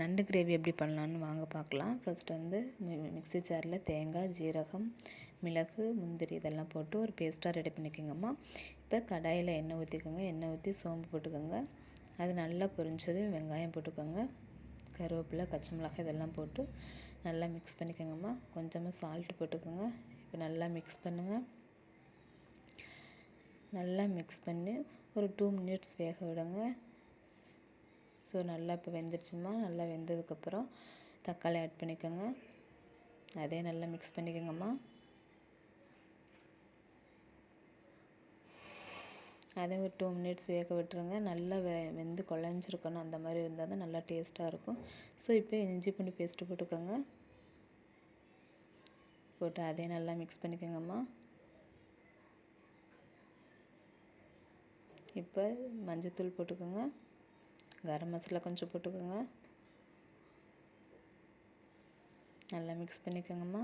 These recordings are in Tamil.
நண்டு கிரேவி எப்படி பண்ணலான்னு வாங்க பார்க்கலாம். ஃபஸ்ட்டு வந்து மிக்ஸி ஜாரில் தேங்காய், ஜீரகம், மிளகு, முந்திரி இதெல்லாம் போட்டு ஒரு பேஸ்ட்டாக ரெடி பண்ணிக்கோங்கம்மா. இப்போ கடாயில் எண்ணெய் ஊற்றிக்கோங்க. எண்ணெய் ஊற்றி சோம்பு போட்டுக்கோங்க. அது நல்லா பொரிஞ்சது வெங்காயம் போட்டுக்கோங்க. கருவேப்பிலை, பச்சை மிளகாய் இதெல்லாம் போட்டு நல்லா மிக்ஸ் பண்ணிக்கோங்கம்மா. கொஞ்சமாக சால்ட்டு போட்டுக்கோங்க. இப்போ நல்லா மிக்ஸ் பண்ணுங்கள். நல்லா மிக்ஸ் பண்ணி ஒரு 2 மினிட்ஸ் வேக விடுங்க. ஸோ நல்லா இப்போ வெந்துருச்சுமா. நல்லா வெந்ததுக்கப்புறம் தக்காளி ஆட் பண்ணிக்கோங்க. அதே நல்லா மிக்ஸ் பண்ணிக்கோங்கம்மா. அதே ஒரு 2 மினிட்ஸ் வேக விட்டுருங்க. நல்லா வெந்து குழஞ்சிருக்கணும். அந்த மாதிரி இருந்தால் தான் நல்லா டேஸ்ட்டாக இருக்கும். ஸோ இப்போ இஞ்சி பூண்டு பேஸ்ட்டு போட்டுக்கோங்க. போட்டு அதே நல்லா மிக்ஸ் பண்ணிக்கோங்கம்மா. இப்போ மஞ்சத்தூள் போட்டுக்கோங்க. கரம் மசாலா கொஞ்சம் போட்டுக்கோங்க. நல்லா மிக்ஸ் பண்ணிக்கோங்கம்மா.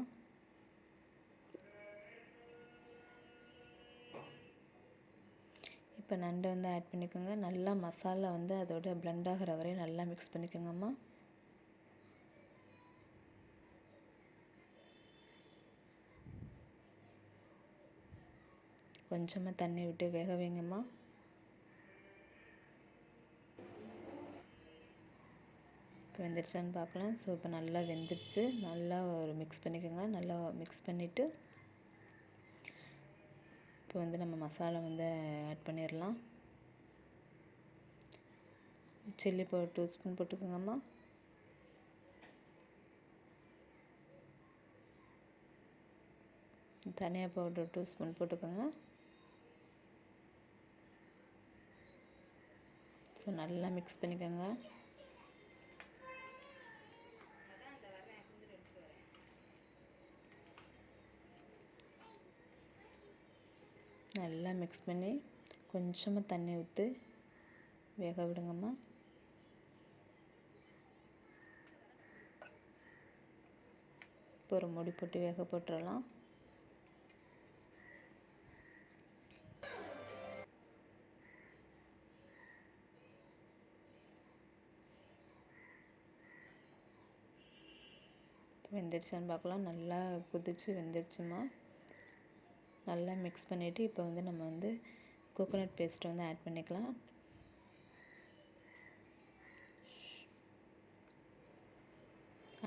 இப்போ நண்டை வந்து ஆட் பண்ணிக்கோங்க. நல்லா மசாலா வந்து அதோட பிளெண்ட் ஆகிற வரையும் நல்லா மிக்ஸ் பண்ணிக்கோங்கம்மா. கொஞ்சமாக தண்ணி விட்டு வேக வைங்கம்மா. இப்போ வெந்துருச்சான்னு பார்க்கலாம். ஸோ இப்போ நல்லா வெந்துருச்சு. நல்லா ஒரு மிக்ஸ் பண்ணிக்கோங்க. நல்லா மிக்ஸ் பண்ணிவிட்டு இப்போ வந்து நம்ம மசாலா வந்து ஆட் பண்ணிடலாம். சில்லி பவுடர் 2 ஸ்பூன் போட்டுக்கோங்கம்மா. தனியா பவுடர் 2 ஸ்பூன் போட்டுக்கோங்க. ஸோ நல்லா மிக்ஸ் பண்ணிக்கோங்க. நல்லா மிக்ஸ் பண்ணி கொஞ்சமாக தண்ணி ஊற்றி வேக விடுங்கம்மா. இப்போ ஒரு மூடி போட்டு வேக போட்டுடலாம். வெந்துருச்சான்னு பார்க்கலாம். நல்லா கொதிச்சு வெந்துருச்சுமா. நல்லா மிக்ஸ் பண்ணிவிட்டு இப்போ வந்து நம்ம வந்து கோகோனட் பேஸ்ட்டை வந்து ஆட் பண்ணிக்கலாம்.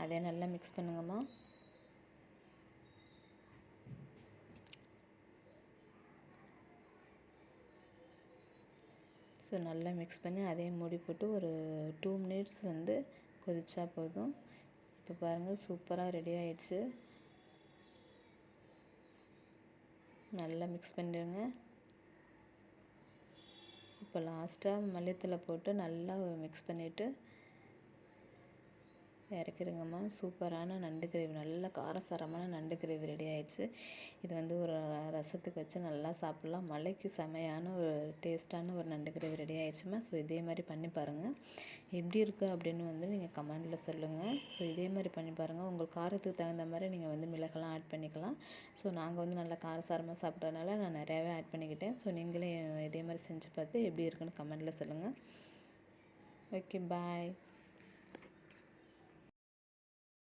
அதே நல்லா மிக்ஸ் பண்ணுங்கம்மா. ஸோ நல்லா மிக்ஸ் பண்ணி அதே மூடி போட்டு ஒரு 2 மினிட்ஸ் வந்து கொதிச்சா போதும். இப்போ பாருங்கள் சூப்பராக ரெடி ஆயிடுச்சு. நல்லா மிக்ஸ் பண்ணிடுங்க. இப்போ லாஸ்ட்டாக மல்லித்தழை போட்டு நல்லா மிக்ஸ் பண்ணிவிட்டு இறக்கிடுங்கம்மா. சூப்பரான நண்டு கிரேவி, நல்ல காரசாரமான நண்டு கிரேவி ரெடி ஆயிடுச்சு. இது வந்து ஒரு ரசத்துக்கு வச்சு நல்லா சாப்பிட்லாம். மழைக்கு செமையான ஒரு டேஸ்ட்டான ஒரு நண்டு கிரேவி ரெடி ஆயிடுச்சுமா. ஸோ இதே மாதிரி பண்ணி பாருங்கள். எப்படி இருக்குது அப்படின்னு வந்து நீங்கள் கமெண்டில் சொல்லுங்கள். ஸோ இதே மாதிரி பண்ணி பாருங்கள். உங்கள் காரத்துக்கு தகுந்த மாதிரி நீங்கள் வந்து மிளகெல்லாம் ஆட் பண்ணிக்கலாம். ஸோ நாங்கள் வந்து நல்லா காரசாரமாக சாப்பிட்றதுனால நான் நிறையாவே ஆட் பண்ணிக்கிட்டேன். ஸோ நீங்களே இதே மாதிரி செஞ்சு பார்த்து எப்படி இருக்குன்னு கமெண்டில் சொல்லுங்கள். ஓகே, பாய்.